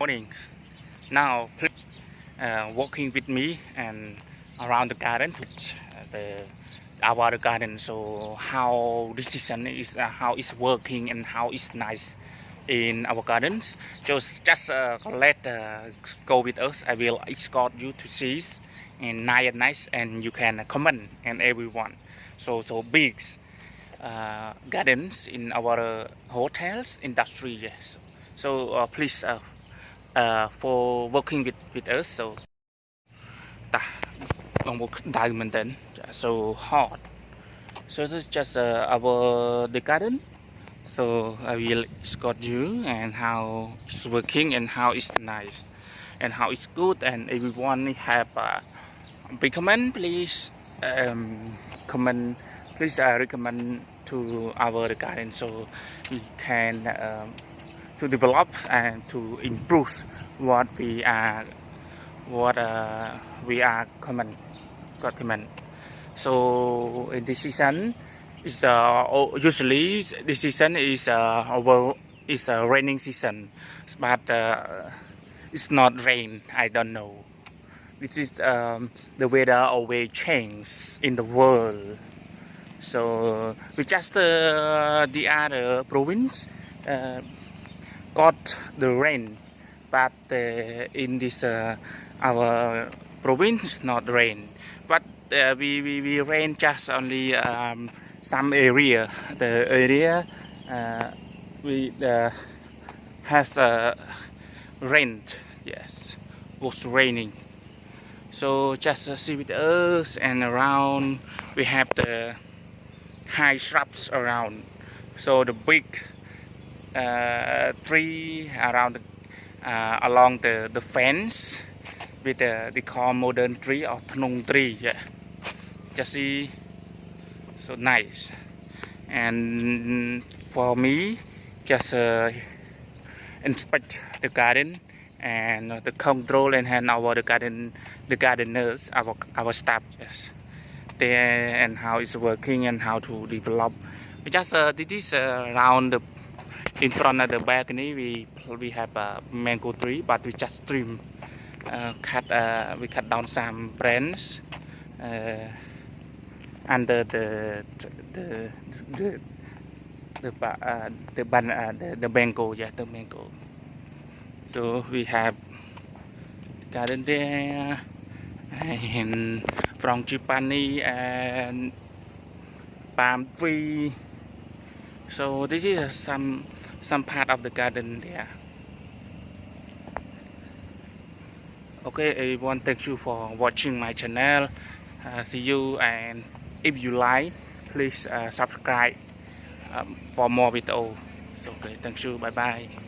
Mornings. Now, please walking with me and around the garden, our garden. So how this season is, how it's working and how it's nice in our gardens. Just let go with us. I will escort you to see and nice, and you can comment and everyone. So big gardens in our hotels industry. Yes. So please for working with us. So diamond then so hot. So this is just our the garden. So I will escort you and how it's working and how it's nice and how it's good, and everyone have recommend, please comment, please recommend to our garden so we can to develop and to improve what we are comment. So in this season is usually this season is is a raining season, but it's not rain. I don't know. This is the weather always change in the world. So we just the other province got the rain, but in this our province not rain, but we rain just only some area. The area we has rain. Yes, was raining. So just see with us, and around we have the high shrubs around. So the big tree around along the fence with the call modern tree or Phnom tree. Yeah, just see, so nice. And for me, just inspect the garden and the control and hand over the gardeners, our staff. Yes, there, and how it's working and how to develop. We just this is around the in front of the balcony. We have a mango tree, but we just trim, we cut down some branches under the mango. Yeah, the mango. So we have garden there and frangipani and palm tree. So this is some part of the garden there. Okay, everyone, thank you for watching my channel. See you, and if you like, please subscribe for more videos. So okay, thank you, bye bye.